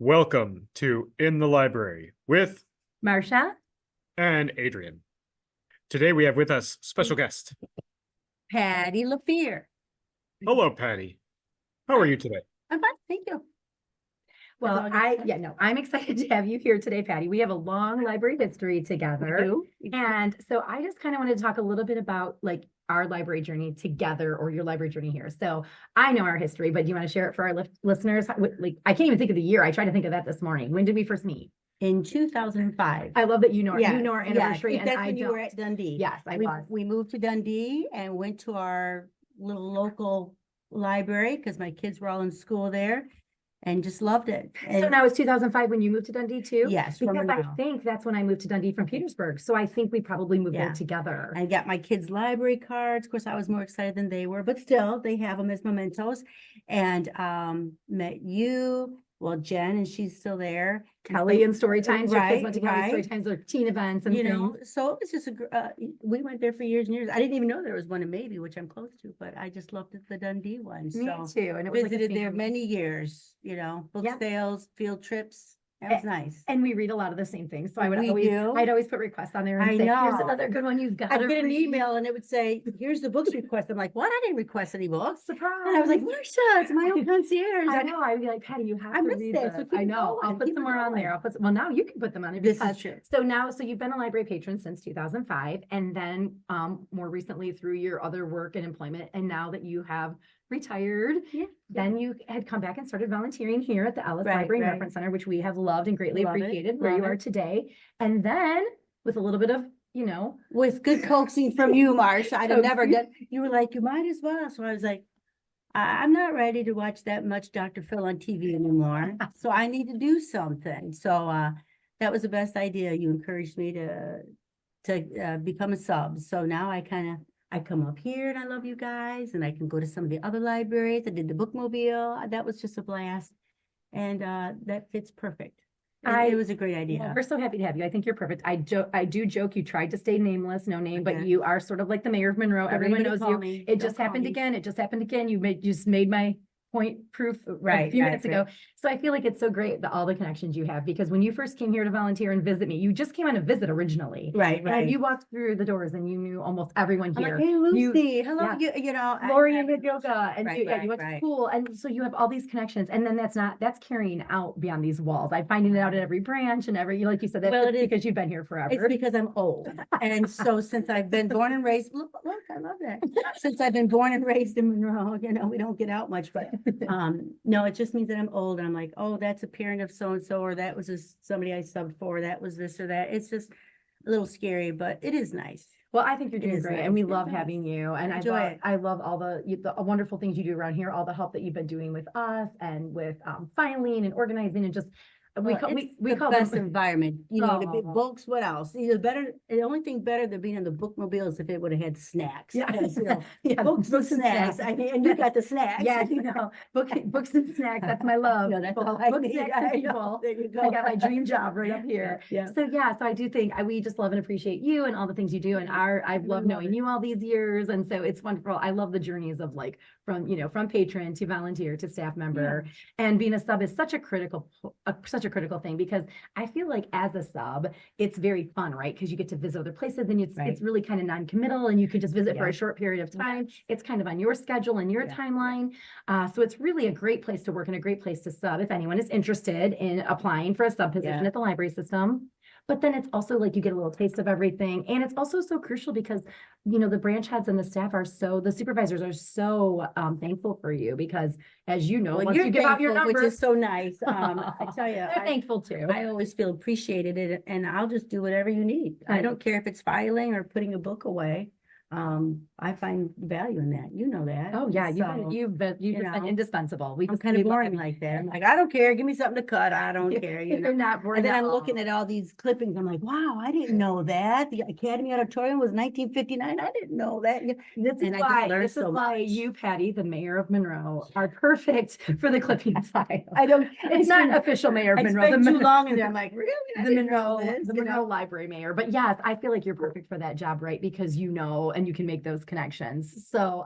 Welcome to In the Library with Marsha and Adrian. Today we have with us special guest. Patti Lefere. Hello, Patty. How are you today? I'm fine, thank you. Well, I'm excited to have you here today, Patti. We have a long library history together. And so I just kind of wanted to talk a little bit about like our library journey together or your library journey here. So I know our history, but do you want to share it for our listeners? Like, I can't even think of the year. I tried to think of that this morning. When did we first meet? In 2005. I love that you know our anniversary. And I you were at Dundee. Yes, I was. We moved to Dundee and went to our little local library because my kids were all in school there and just loved it. And so now it's 2005 when you moved to Dundee too? Yes. Because I think that's when I moved to Dundee from Petersburg. So I think we probably moved there together. I got my kids' library cards. Of course, I was more excited than they were, but still they have them as mementos. And met you. Well, Jen, and she's still there. Kelly and story times. Your kids went to Kelly right. story times or teen events and things. So it was just we went there for years and years. I didn't even know there was one in Maybe, which I'm close to, but I just loved the Dundee one. Me too. And it was visited there many years, book sales, field trips. That was nice. And we read a lot of the same things. So I'd always put requests on there and say, here's another good one you've got. I'd get an email and it would say, here's the books request. I'm like, what? I didn't request any books. Surprise. And I was like, Marsha, it's my own concierge. I know. I'd be like, Patti, you have to read this. I know. I'll put some more on there. Well, now you can put them on there. This is true. So you've been a library patron since 2005. And then more recently through your other work and employment. And now that you have retired, then you had come back and started volunteering here at the Ellis Library and Reference Center, which we have loved and greatly appreciated where you are today. And then with a little bit of, with good coaxing from you, Marsha, I'd have never done. You were like, you might as well. So I was like, I'm not ready to watch that much Dr. Phil on TV anymore. So I need to do something. So that was the best idea. You encouraged me to become a sub. So now I come up here and I love you guys, and I can go to some of the other libraries. I did the bookmobile. That was just a blast. And that fits perfect. It was a great idea. Well, we're so happy to have you. I think you're perfect. I do joke you tried to stay nameless, no name, but you are sort of like the mayor of Monroe. Everyone knows you. It just happened again. It just happened again. You just made my point proof a few minutes ago. So I feel like it's so great that all the connections you have, because when you first came here to volunteer and visit me, you just came on a visit originally. Right. And you walked through the doors and you knew almost everyone here. Like, hey, Lucy, hello, Lori and yoga, and you went to school, and so you have all these connections, and then that's carrying out beyond these walls. I'm finding it out at every branch and like you said, that's because you've been here forever. It's because I'm old, and so since I've been born and raised, look, I love that. Since I've been born and raised in Monroe, we don't get out much, but no, it just means that I'm old. And I'm like, oh, that's a parent of so-and-so, or that was somebody I subbed for, that was this or that. It's just a little scary, but it is nice. Well, I think you're doing great, and we love having you. And I love all the wonderful things you do around here, all the help that you've been doing with us and with filing and organizing, and just we call the best environment. The books. What else? The only thing better than being in the bookmobile is if it would have had snacks. Books and snacks. I mean, and you got the snacks. Yeah, books and snacks. That's my love. No, that's all I need. There you go. I got my dream job right up here. So I do think we just love and appreciate you and all the things you do. And I've loved knowing you all these years, and so it's wonderful. I love the journeys of from patron to volunteer to staff member, and being a sub is such a critical thing, because I feel like as a sub, it's very fun, right? Because you get to visit other places, and it's really kind of non-committal, and you can just visit for a short period of time. It's kind of on your schedule and your timeline. So it's really a great place to work and a great place to sub if anyone is interested in applying for a sub position at the library system. But then it's also like you get a little taste of everything. And it's also so crucial because, the branch heads and the staff the supervisors are so thankful for you, because as you know, once you give out your number, which is so nice. I tell you, they're thankful too. I always feel appreciated, and I'll just do whatever you need. I don't care if it's filing or putting a book away. I find value in that. You know that. Oh yeah, you've been indispensable. I'm kind of boring like that. I'm like, I don't care. Give me something to cut. I don't care. You're not bored. And then I'm looking at all these clippings. I'm like, wow, I didn't know that. The Academy Auditorium was 1959. I didn't know that. This is why you, Patti, the mayor of Monroe, are perfect for the clipping file. It's not official mayor of Monroe. I spent too long in there. I'm like, really? The Monroe Library mayor. But yes, I feel like you're perfect for that job, right? Because and you can make those connections. So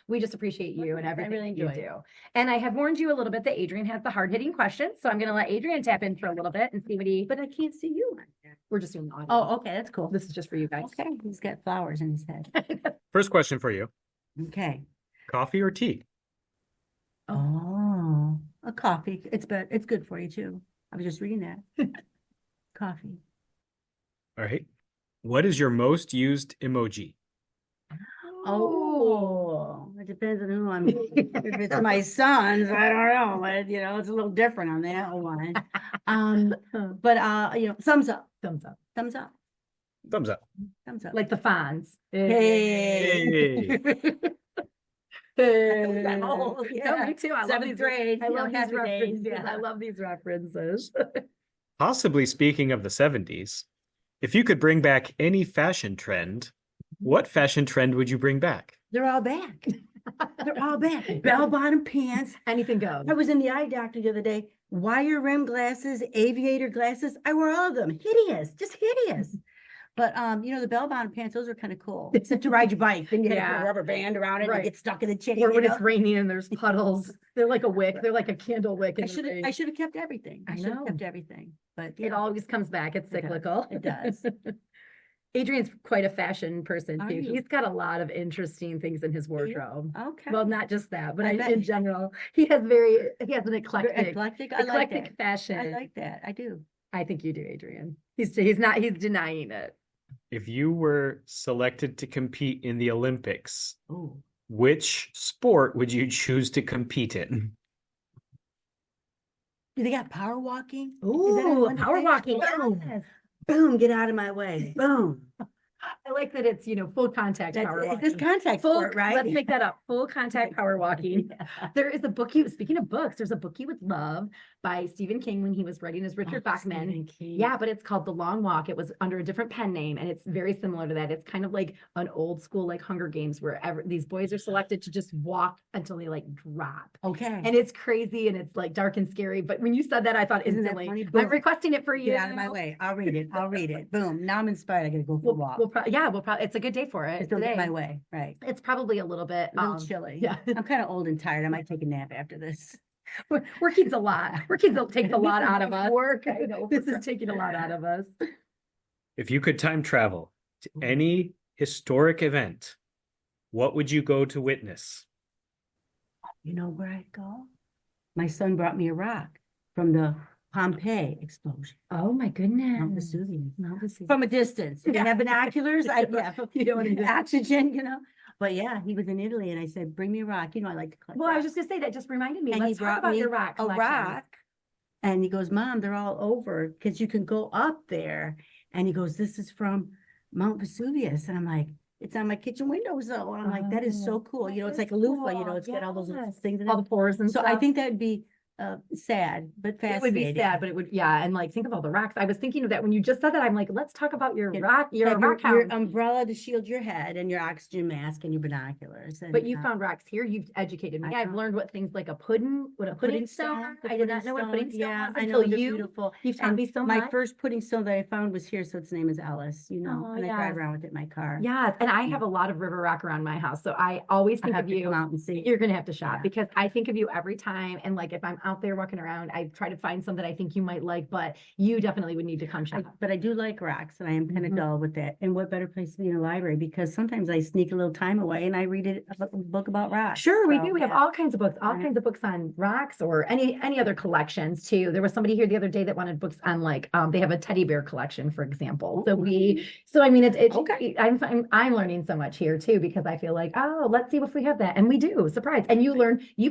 we just appreciate you and everything really you enjoy do. And I have warned you a little bit that Adrian has the hard-hitting questions. So I'm going to let Adrian tap in for a little bit and see what But I can't see you on there. we're just doing the audio. Oh, okay, that's cool. This is just for you guys. Okay, he's got flowers in his head. First question for you. Okay. Coffee or tea? Oh, a coffee. It's good for you too. I was just reading that. Coffee. All right. What is your most used emoji? Oh, it depends on who I'm. If it's my son's, I don't know, but it's a little different on that one. But thumbs up, Thumbs up. thumbs up, Thumbs up. thumbs up. Like the fans. Hey. Hey. Oh, yeah. No, me too. I love Seventh these. grade, I love these happy days. references. Yeah. I love these references. Possibly speaking of the 70s, if you could bring back any fashion trend, what fashion trend would you bring back? They're all back. They're all back. Bell-bottom pants. Anything goes. I was in the eye doctor the other day. Wire rim glasses, aviator glasses. I wore all of them. Hideous, just hideous. But the bell-bottom pants, those are kind of cool. Except to ride your bike. Then you have to put Yeah. a rubber band around it Right. and get stuck in the chain. Or when you know? it's raining and there's puddles. They're like a wick. They're like a candle wick. In the rain. I should have kept everything. I I should have know. kept everything. But It always comes back. It's It does. cyclical. It does. Adrian's quite a fashion person Are too. you? He's got a lot of interesting things in his you? wardrobe. Okay. Well, not just that, but I bet. in general, he has an eclectic, Eclectic. I like eclectic that. fashion. I like that. I do. I think you do, Adrian. He's denying it. If you were selected to compete in the Olympics, Oh. which sport would you choose to compete in? Do they got power walking? Is that Ooh, Olympic? power walking. Boom. Yes. Boom, get out of my way. Boom. I like that it's, full contact power It's walking. this contact Full, sport, right? let's make that up. Full contact power walking. Yeah. There is a book you, speaking of books, there's a book you would love by Stephen King when he was writing his Richard Oh, Bachman. Stephen King. Yeah, but it's called The Long Walk. It was under a different pen name, and it's very similar to that. It's kind of like an old school, like Hunger Games, where these boys are selected to just walk until they like drop. Okay. And it's crazy and it's like dark and scary. But when you said that, I thought Isn't that instantly, funny? I'm Boom. requesting it for you. Get out of my way. I'll read it. I'll read it. Boom. Now I'm inspired. I gotta go for a walk. We'll probably, it's a good day for it Just don't get today. my way. Right. It's probably a little bit A little chilly. yeah. I'm kind of old and tired. I might take a nap after this. Working's a lot. Working takes a lot out of us. Work. I know. This is taking a lot out of us. If you could time travel to any historic event, what would you go to witness? You know where I'd go? My son brought me a rock from the Pompeii explosion. Oh my goodness. Mount Vesuvius. Mount Vesuvius. From a distance. If you have binoculars, You don't need to- oxygen, But yeah, he was in Italy and I said, bring me a rock. I like to collect Well, I was rocks. just gonna say that just reminded me. And he Let's talk brought about me your rock a collection. rock. And he goes, Mom, they're all over because you can go up there. And he goes, this is from Mount Vesuvius. And I'm like, it's on my kitchen windowsill. And I'm like, that is so cool. that It's like is a loofah, cool. it's got all those little Yes. things in All it. the pores and So stuff. I think that would be sad, but it would fascinating. be sad, but it would, and like think of all the rocks. I was thinking of that when you just said that. I'm like, let's talk about your Yeah. rock, your Have rock your hound. umbrella to shield your head and your oxygen mask and your binoculars. And, But you found rocks here. You've educated me. I I've found- learned what things like a pudding stone. the I did not know what stone. pudding stone Yeah, was I until know, they're you. beautiful. You've taught And me so my much. first pudding stone that I found was here, so its name is Ellis, Oh, and I yeah. drive around with it in my car. Yeah, and I have a lot of river rock around my house, so I always I think have of to you. come out and see. You're gonna have to shop Yeah. because I think of you every time. And like if I'm out there walking around, I try to find some that I think you might like, but you definitely would need to come shop. But I do like rocks, and I am kind of Mhm. dull with that. And what better place to be in a library? Because sometimes I sneak a little time away and I read a book about rocks. Sure, we So, do. We have yeah. all kinds of books, all Right. kinds of books on rocks or any other collections too. There was somebody here the other day that wanted books on like they have a teddy bear collection, for example. So I mean it's Okay. I'm learning so much here too because I feel like, oh, let's see if we have that. And we do. Surprise. And you've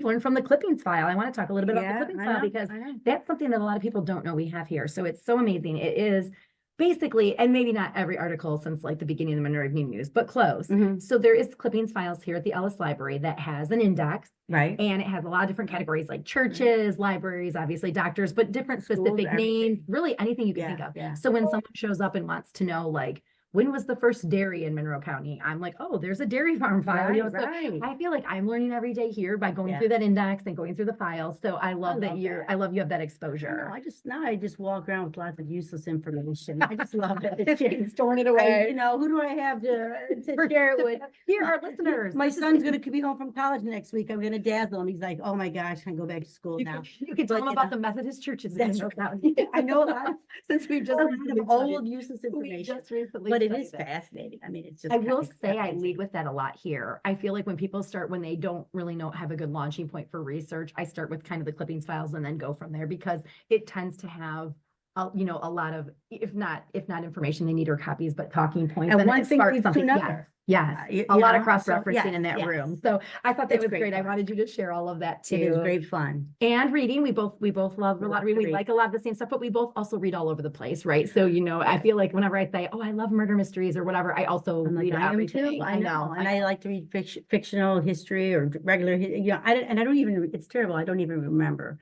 learned from the clippings file. I want to talk a little bit about the clippings I file know, because I know. that's something that a lot of people don't know we have here. So it's so amazing. It is basically, and maybe not every article since like the beginning of the Monroe Evening News, but close. Mhm. So there is clippings files here at the Ellis Library that has an index Right. and it has a lot of different categories like churches, libraries, obviously doctors, but different Schools, specific names, everything. really anything you can Yeah, think of. yeah. So when someone shows up and wants to know like when was the first dairy in Monroe County? I'm like, oh, there's a dairy farm file. You know, so Right. I feel like I'm learning every day here by going Yeah. through that index and going through the files. So I love that that. I love you have that I know, exposure. I just walk around with lots of useless information. I just love it. Just storing it I, away. you know, who do I have to share it with? Here, our listeners. My son's gonna be home from college next week. I'm gonna dazzle him. He's like, oh my gosh, I can go back to school now. You can tell But, them you about know, the Methodist churches. That's in Monroe right. County. I know a lot of, Since we've just a lot recently of studied. old useless We information, just recently but it studied is fascinating. I mean, it's just. I will it's say I amazing. lead with that a lot here. I feel like when people start, when they don't really have a good launching point for research, I start with kind of the clippings files and then go from there because it tends to have a lot of, if not information they need or copies, but talking points. And And one it thing sparks leads to something. another. Yes. You A lot of know, cross-referencing so, in that yes. room. So I thought that It's was great great. I fun. wanted you to share all of that too. It is great fun. And reading, we both love a We lot love of reading. to We read. like a lot of the same stuff, but we both also read all over the place, right? So, I feel like whenever I say, oh, I love murder mysteries or whatever, I also I'm like, read I am everything. too. I know. And I like to read fictional history or regular, I don't even, it's terrible. I don't even remember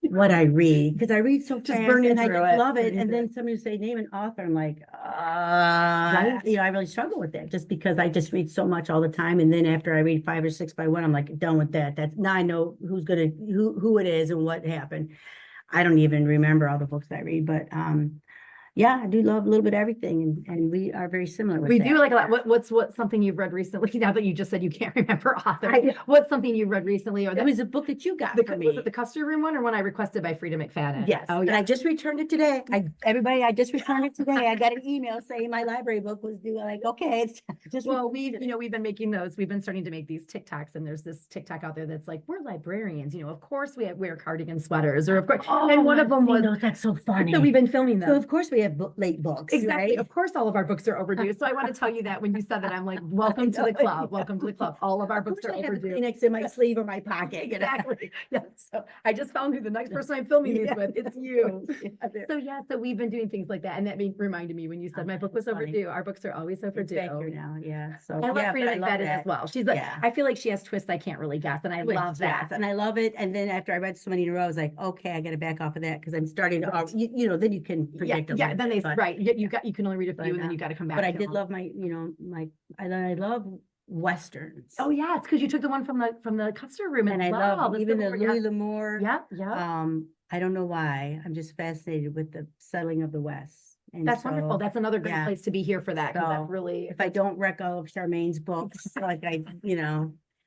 what I read because I read so Just fast burning and I through just it. love it. Burning And through then somebody say name an author. I'm like, Right. I really struggle with that just because I just read so much all the time. And then after I read 5 or 6 by one, I'm like done with that. That's now I know who it is and what happened. I don't even remember all the books I read, but yeah, I do love a little bit of everything, and we are very similar with We that. do like a lot. What's something you've read recently? Now that you just said you can't remember author, what's something you've read recently, or It that was a book that you got for was me. it the Custer Room one, or one I requested by Frida McFadden? Yes. Oh And yeah. I just returned it today. I just returned it today. I got an email saying my library book was due. I'm like, okay, it's just. Well, we've been making those. We've been starting to make these TikToks, and there's this TikTok out there that's like, we're librarians. Of course we wear cardigan sweaters, or of course, and one of them was. That's so funny. So we've been filming them. So of course we have late books. Exactly. Right? Of course, all of our books are overdue. So I want to tell you that when you said that, I'm like, welcome to the club. Welcome to the club. All of our books are overdue. Kleenex in my sleeve or my pocket. Exactly. Yeah. So I just found who the next person I'm filming these with. It's you. So we've been doing things like that, and that reminded me when you said my book was overdue. Our books are always overdue. Back here now, yeah. So I love Frida love McFadden that. as well. She's like, Yeah. I feel like she has twists I can't really guess, and I love that. And I love it. And then after I read so many in a row, I was like, okay, I got to back off of that because I'm starting to, then you can predict a Yeah. little Then bit, they but- right. You can only read a few, but, and then you got to come back. But I to did them. love I love Westerns. Oh yeah, it's because you took the one from the Custer Room, And I well. love The even the Civil Louis War, L'Amour. yeah. Yeah. I don't know why. I'm just fascinated with the settling of the West. And That's so, wonderful. That's another great yeah. place to be here for that. 'Cause So, that's really, if I don't wreck all of Charmaine's books, like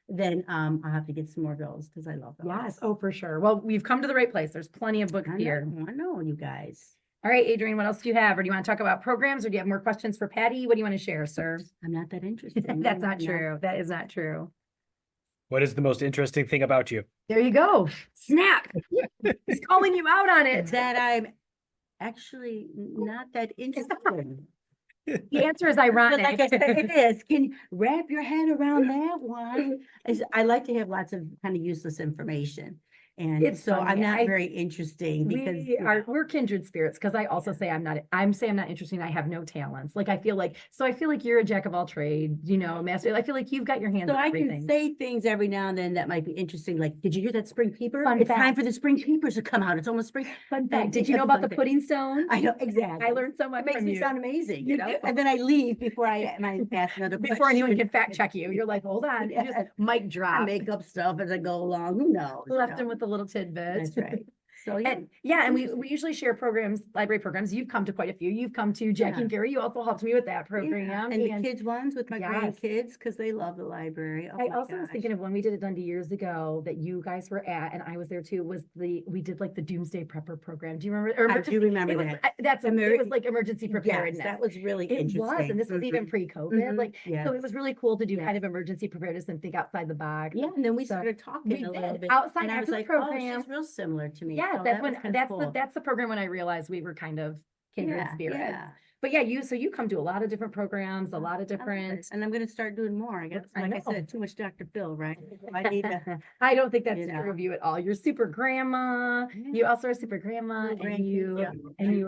then I'll have to get some more of those because I love those. yes. Oh, for sure. Well, we've come to the right place. There's plenty of books here. I know, you guys. All right, Adrian, what else do you have? Or do you want to talk about programs, or do you have more questions for Patty? What do you want to share, sir? I'm not that interested. That's not true. That is not true. What is the most interesting thing about you? There you go. Snap. He's calling you out on it. That I'm actually not that interested. The answer is But ironic. like I said, it is. Can you wrap your head around that one? I like to have lots of kind of useless information. And It's so funny. I'm not very interesting because We're kindred spirits, because I also say I'm not interesting. I have no talents. Like I feel like you're a jack of all trades, master. I feel like you've got your hands so on I everything. can say things every now and then that might be interesting. Like, did you hear that spring peeper? Fun It's fact. time for the spring peepers to come out. It's almost spring. Fun fact, did you know about the pudding? pudding stone? I know exactly. I learned so much It makes from me you. sound amazing, You know? And then I leave before I ask another Before anyone question. can fact check you. You're like, hold on. You Yeah. just mic I drop. make up stuff as I go along. Who knows? Left him with the little tidbits. That's right. So And we usually share programs, library programs. You've come to quite a few. You've come to Jackie and Gary. You also helped me with that program. And the kids ones with my Yes. grandkids because they love the library. Oh I my also was gosh. thinking of when we did it Dundee years ago that you guys were at, and I was there too, we did like the Doomsday Prepper program. Do you remember? Or I do remember it was, that. it was like emergency preparedness. Yes, that was really It interesting. was, and this was even pre-COVID. Mhm. Like, Yes. so it was really cool to do Yes. kind of emergency preparedness and think outside the box. Yeah, and then we So started talking we a little did. bit. Outside and I was after the like, program. oh, she's real similar to me. Yeah, So that's that when was kinda cool. that's the program when I realized we were kind of kindred Yeah, spirits. yeah. But yeah, you come to a lot of different programs, a lot of different. And I'm going to start doing more. I guess, I like I know. said, too much Dr. Phil, right? I need to. I don't think that's you know. true of you at all. You're super grandma. You also are super grandma, Little and you grandkids,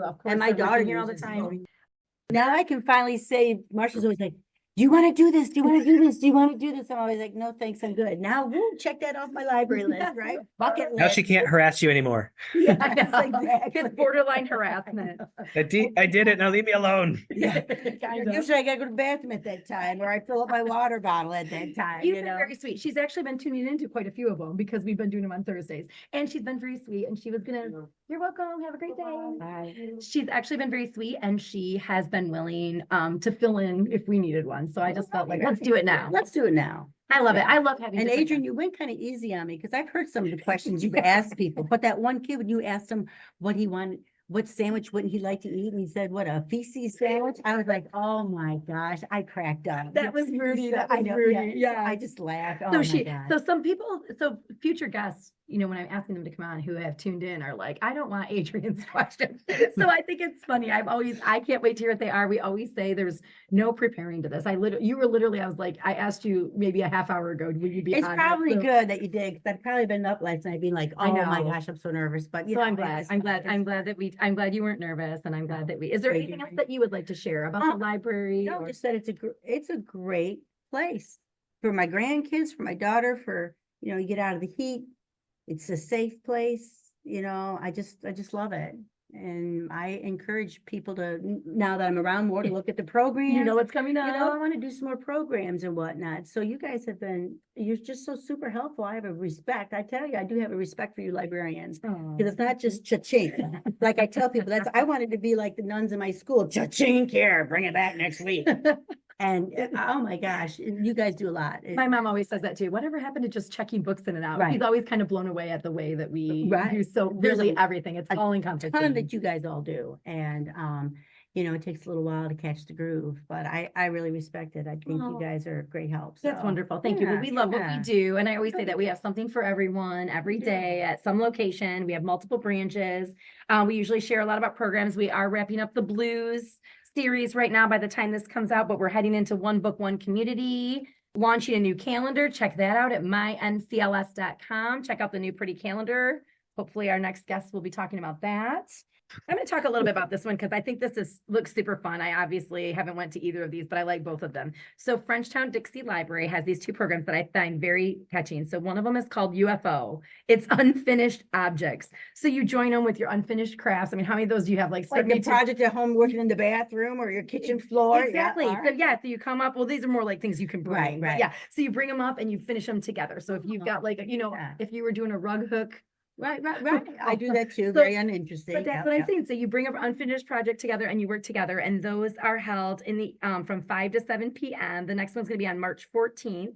yeah. of course And my are working daughter here all the uses time. it. Now I can finally say, Marsha's always like, do you want to do this? Do you want to do this? Do you want to do this? I'm always like, no, thanks, I'm good. Now, woo, check that off my library list, right? Bucket list. Now she can't harass you anymore. Yes, It's exactly. borderline harassment. I did it. Now leave me alone. Yeah. Kind of. Usually I gotta go to the bathroom at that time, or I fill up my water bottle at that time, She's you been know? very sweet. She's actually been tuning into quite a few of them because we've been doing them on Thursdays. And she's been very sweet. And she was gonna, you're welcome. Have a great day. Bye. She's actually been very sweet and she has been willing to fill in if we needed one. So I just felt like, let's do it now. Let's do it now. I love it. I love having. And different Adrian, guests. you went kind of easy on me because I've heard some of the questions you've asked people, but that one kid, when you asked him what he wanted, what sandwich wouldn't he like to eat? And he said, what, a feces sandwich? I was like, oh my gosh, I cracked up. That was Rudy. That I was know, Rudy. yeah. Yeah. I just laughed. Oh So my gosh. so some people, so future guests, you know, when I'm asking them to come on who have tuned in are like, I don't want Adrian's questions. So I think it's funny. I can't wait to hear what they are. We always say there's no preparing to this. You were literally, I was like, I asked you maybe a half hour ago, would you be It's on it? probably So- good that you did, because I'd probably been up last night being like, I oh my know. gosh, I'm so nervous, but you So know. I'm glad, it's I'm fine, glad, it's I'm glad you weren't nervous and I'm glad that is there Thank anything you. else that you would like to share about the library? No, or- just that it's a great place for my grandkids, for my daughter, for, you know, you get out of the heat. It's a safe place, you know, I just love it. And I encourage people to, now that I'm around more, to look at the program. You know what's coming You know, I up. want to do some more programs and whatnot. So you guys you're just so super helpful. I have a respect. I tell you, I do have a respect for you librarians. Aw. Because it's not just cha-ching. Like I tell people, I wanted to be like the nuns in my school. Cha-ching here, bring it back next week. And oh my gosh, you guys do a lot. My mom always says that too. Whatever happened to just checking books in and out? Right. She's always kind of blown away at the way that we Right. do so There's really a- everything. It's all ton encompassing. that you guys all do. And you know, it takes a little while to catch the groove, but I really respect it. I think you Oh. guys are a great help. That's so, wonderful. Thank you. Well, yeah, we love what we yeah. do. And I always say that we have something for everyone every day at some location. We have multiple branches. We usually share a lot about programs. We are wrapping up the blues series right now by the time this comes out, but we're heading into One Book, One Community, launching a new calendar. Check that out at myncls.com. Check out the new pretty calendar. Hopefully our next guest will be talking about that. I'm going to talk a little bit about this one because I think looks super fun. I obviously haven't went to either of these, but I like both of them. So Frenchtown Dixie Library has these two programs that I find very catching. So one of them is called UFO. It's unfinished objects. So you join them with your unfinished crafts. I mean, how many of those do you have? Like Like the 72? project at home, working in the bathroom or your kitchen floor. Exactly. Yeah, all So right. yeah, so you come up, well, these are more like things you can bring. Right, but right. Yeah. So you bring them up and you finish them together. So if you've got like, you know, Yeah. if you were doing a rug hook. Right. I do that too. So- Very uninteresting. But that's Yep, what I'm yep. saying. So you bring an unfinished project together and you work together, and those are held in the from 5 to 7 p.m. The next one's going to be on March 14th.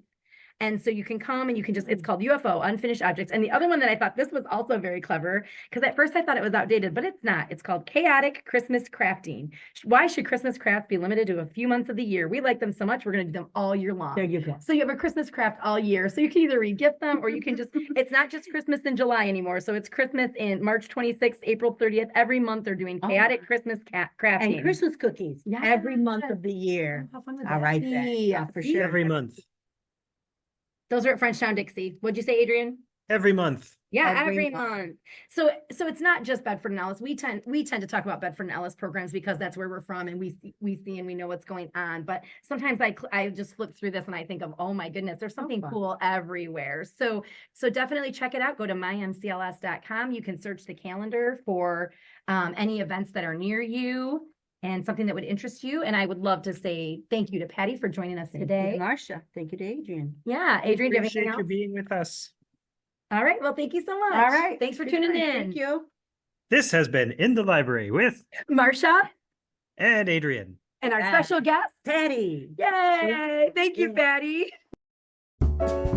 And so you can come and you can it's called UFO, Unfinished Objects. And the other one that I thought this was also very clever, because at first I thought it was outdated, but it's not. It's called Chaotic Christmas Crafting. Why should Christmas crafts be limited to a few months of the year? We like them so much, we're going to do them all year long. There you go. So you have a Christmas craft all year. So you can either re-gift them or you can just, it's not just Christmas in July anymore. So it's Christmas in March 26th, April 30th. Every month they're doing Oh. chaotic Christmas crafting. And Christmas cookies every month of the year. How fun would All that right, be? then. Yeah, for See? sure. Every month. Those are at Frenchtown Dixie. What'd you say, Adrian? Every month. Yeah, Every every month. So it's not just Bedford and Ellis. We tend to talk about Bedford and Ellis programs because that's where we're from and we see and we know what's going on. But sometimes I just flip through this and I think of, oh my goodness, there's something fun. cool everywhere. So definitely check it out. Go to mymcls.com. You can search the calendar for any events that are near you and something that would interest you. And I would love to say thank you to Patti for joining us Thank you, today. Marsha. Thank you to Adrian. Yeah, Adrian, do you have Appreciate anything you else? being with us. All right. Well, thank you so much. All right. Thanks for Good tuning time. in. Thank you. This has been In the Library with Marsha and Adrian. and our Yeah. special guest. Patty. Yay! Thank you, Yeah. Patty.